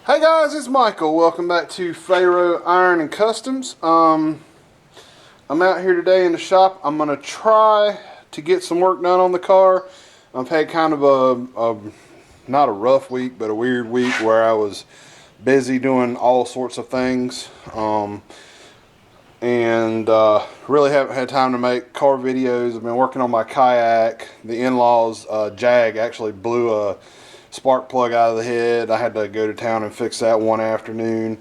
Hey guys, it's Michael. Welcome back to Pharaoh Iron and Customs. I'm out here today in the shop. I'm gonna try to get some work done on the car. I've had kind of a not a rough week, but a weird week where I was busy doing all sorts of things, and really haven't had time to make car videos. I've been working on my kayak. The in-laws Jag actually blew a spark plug out of the head. I had to go to town and fix that one afternoon.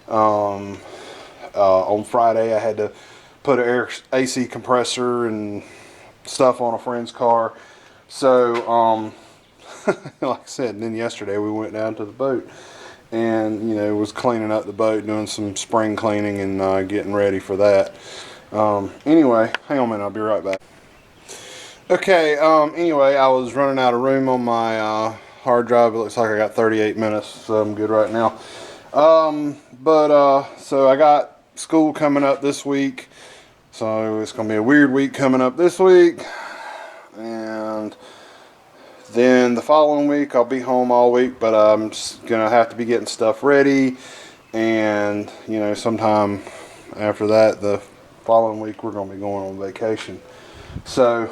On Friday I had to put an AC compressor and stuff on a friend's car. So like I said, and then yesterday we went down to the boat and was cleaning up the boat, doing some spring cleaning and getting ready for that. Anyway, hang on a minute, I'll be right back. Okay, anyway, I was running out of room on my hard drive. It looks like I got 38 minutes, so I'm good right now. So I got school coming up this week, so it's gonna be a weird week coming up this week, and then the following week I'll be home all week, but I'm just gonna have to be getting stuff ready, and sometime after that, the following week, we're gonna be going on vacation. So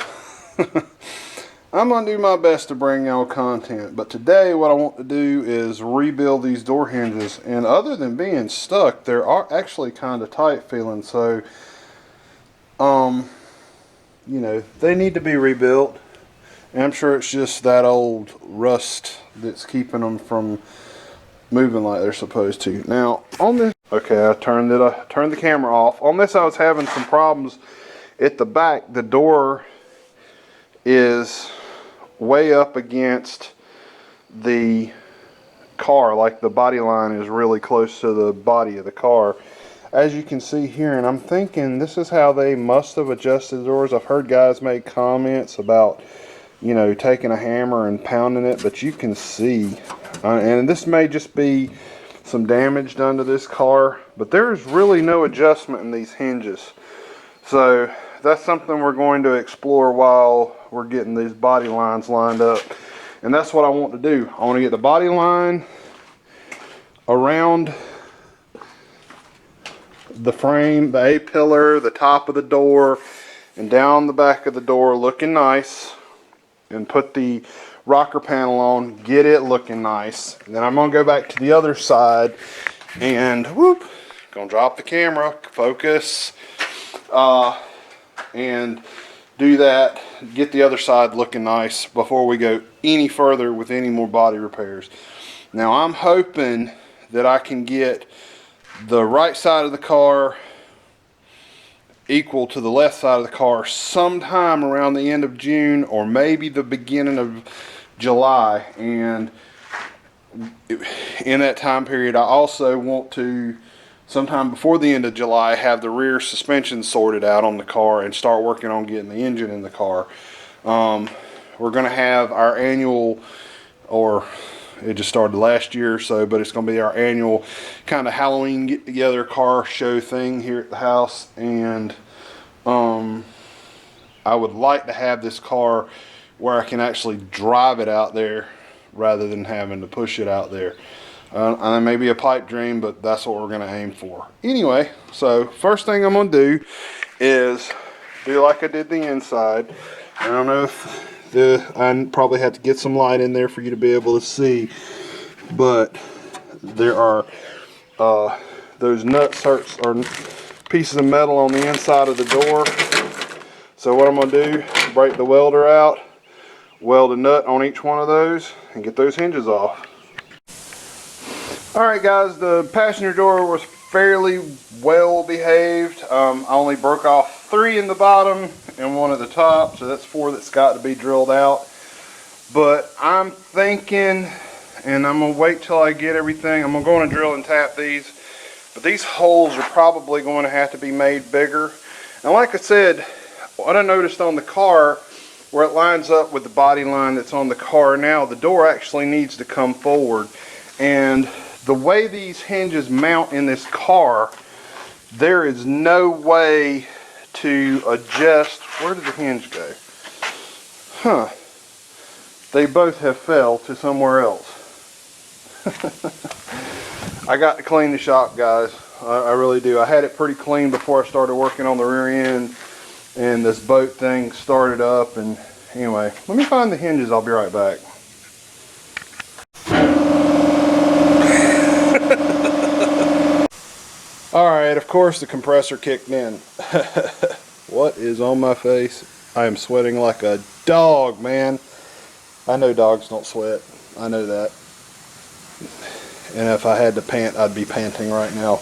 I'm going to do my best to bring y'all content, but today what I want to do is rebuild these door hinges, and other than being stuck, they're actually kind of tight feeling, so they need to be rebuilt, and I'm sure it's just that old rust that's keeping them from moving like they're supposed to. Now on this, okay, I turned the camera off. On this I was having some problems at the back. The door is way up against the car, like the body line is really close to the body of the car, as you can see here, and I'm thinking this is how they must have adjusted the doors. I've heard guys make comments about taking a hammer and pounding it, but you can see and this may just be some damage done to this car, but there's really no adjustment in these hinges. So that's something we're going to explore while we're getting these body lines lined up. And that's what I want to do. I want to get the body line around the frame, the A-pillar, the top of the door, and down the back of the door looking nice. And put the rocker panel on, get it looking nice. And then I'm going to go back to the other side and whoop, gonna drop the camera, focus, and do that, get the other side looking nice before we go any further with any more body repairs. Now I'm hoping that I can get the right side of the car equal to the left side of the car sometime around the end of June or maybe the beginning of July. And in that time period I also want to, sometime before the end of July, have the rear suspension sorted out on the car and start working on getting the engine in the car. We're going to have our annual, or it just started last year or so, but it's going to be our annual kind of Halloween get together car show thing here at the house. And I would like to have this car where I can actually drive it out there rather than having to push it out there. And maybe a pipe dream, but that's what we're going to aim for. Anyway, so first thing I'm going to do is do like I did the inside. I don't know if I probably have to get some light in there for you to be able to see, but there are those nuts or pieces of metal on the inside of the door. So what I'm going to do, break the welder out, weld a nut on each one of those, and get those hinges off. Alright guys, the passenger door was fairly well behaved. I only broke off 3 in the bottom and 1 at the top, so that's 4 that's got to be drilled out. But I'm thinking, and I'm going to wait till I get everything, I'm going to go and drill and tap these, but these holes are probably going to have to be made bigger. And like I said, what I noticed on the car, where it lines up with the body line that's on the car now, the door actually needs to come forward. And the way these hinges mount in this car, there is no way to adjust. Where did the hinge go? Huh. They both have fell to somewhere else. I got to clean the shop, guys. I really do. I had it pretty clean before I started working on the rear end, and this boat thing started up. And anyway, let me find the hinges. I'll be right back. Alright, of course the compressor kicked in. What is on my face? I am sweating like a dog, man. I know dogs don't sweat. I know that. And if I had to pant, I'd be panting right now.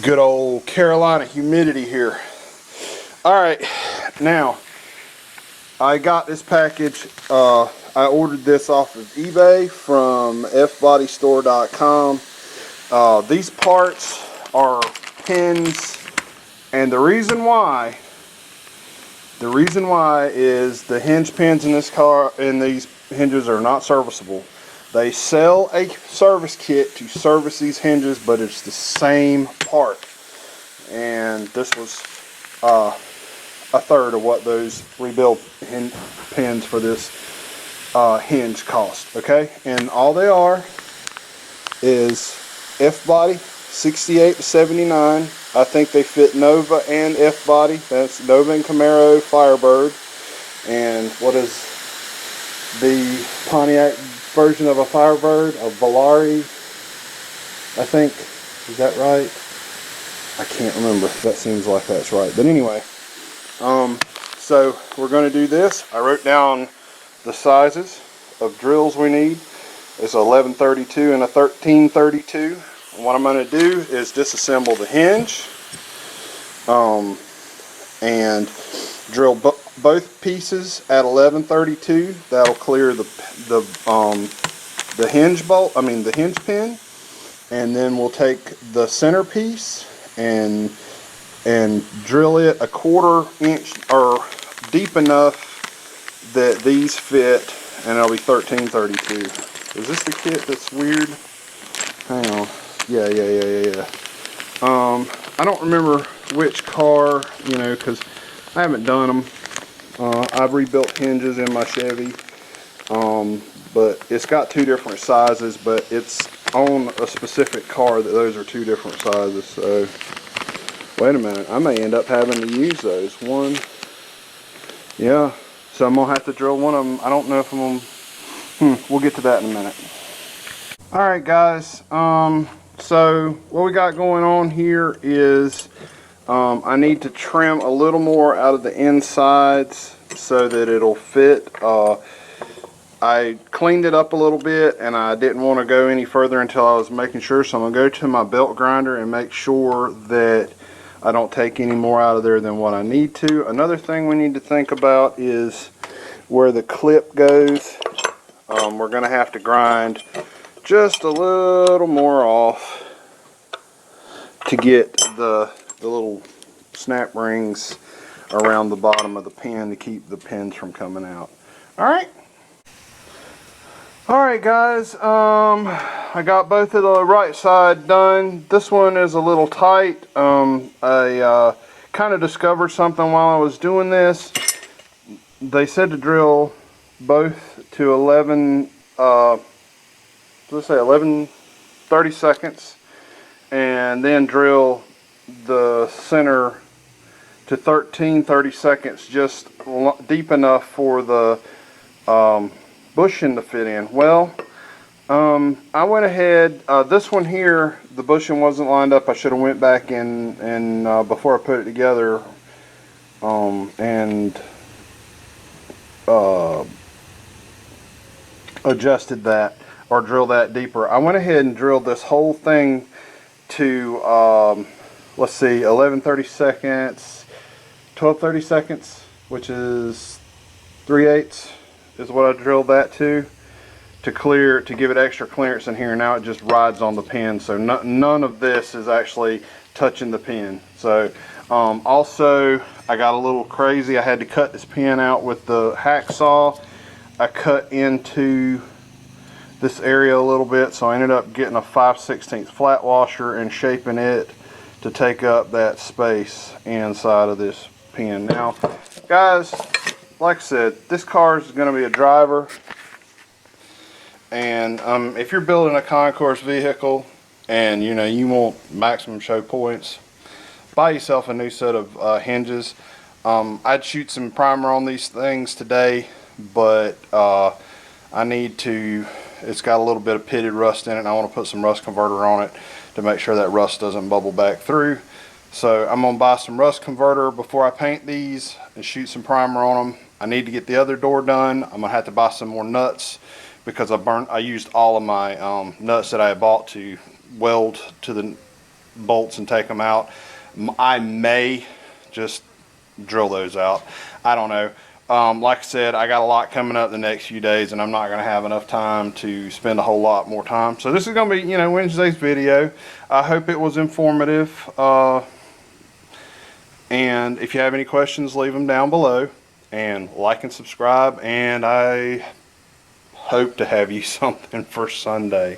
Good old Carolina humidity here. Alright, now, I got this package. I ordered this off of eBay from fbodystore.com. These parts are pins, and the reason why is the hinge pins in this car and these hinges are not serviceable. They sell a service kit to service these hinges, but it's the same part, and this was a third of what those rebuild pins for this hinge cost. Okay, and all they are is F-body 68 to 79. I think they fit Nova and F-body. That's Nova and Camaro Firebird. And what is the Pontiac version of a Firebird? A Valari, I think. Is that right? I can't remember. That seems like that's right. But anyway, so we're going to do this. I wrote down the sizes of drills we need. It's a 1132 and a 1332. What I'm going to do is disassemble the hinge and drill both pieces at 1132. That'll clear the hinge bolt. I mean the hinge pin, and then we'll take the center piece and drill it a 1/4 inch or deep enough that these fit, and it'll be 1332. Is this the kit that's weird? Hang on. Yeah. I don't remember which car, you know, because I haven't done them. I've rebuilt hinges in my Chevy, but it's got 2 different sizes, but it's on a specific car that those are 2 different sizes. So, wait a minute, I may end up having to use those. Yeah, so I'm going to have to drill one of them. I don't know if I'm going to, we'll get to that in a minute. Alright guys, so what we got going on here is I need to trim a little more out of the insides so that it'll fit. I cleaned it up a little bit and I didn't want to go any further until I was making sure, so I'm going to go to my belt grinder and make sure that I don't take any more out of there than what I need to. Another thing we need to think about is where the clip goes. We're going to have to grind just a little more off to get the little snap rings around the bottom of the pin to keep the pins from coming out. Alright guys, I got both of the right side done. This one is a little tight. I kind of discovered something while I was doing this. They said to drill both to 11 let's say 11 30 and then drill the center to 13 30 just deep enough for the bushing to fit in. Well, I went ahead, this one here, the bushing wasn't lined up. I should have went back and before I put it together and adjusted that or drill that deeper. I went ahead and drilled this whole thing to let's see, 11 30 12 30, which is 3/8 is what I drilled that to give it extra clearance in here. Now it just rides on the pin, so none of this is actually touching the pin. So also I got a little crazy. I had to cut this pin out with the hacksaw. I cut into this area a little bit, so I ended up getting a 5/16 flat washer and shaping it to take up that space inside of this pin. Now guys, like I said, this car is going to be a driver, and if you're building a concourse vehicle, and you know you want maximum show points, buy yourself a new set of hinges. I'd shoot some primer on these things today, but I need to, it's got a little bit of pitted rust in it, and I want to put some rust converter on it to make sure that rust doesn't bubble back through. So I'm gonna buy some rust converter before I paint these and shoot some primer on them. I need to get the other door done. I'm gonna have to buy some more nuts because I used all of my nuts that I had bought to weld to the bolts and take them out. I may just drill those out. I don't know. Like I said, I got a lot coming up the next few days, and I'm not going to have enough time to spend a whole lot more time. So this is going to be, you know, Wednesday's video. I hope it was informative. And if you have any questions, leave them down below. And like and subscribe. And I hope to have you something for Sunday.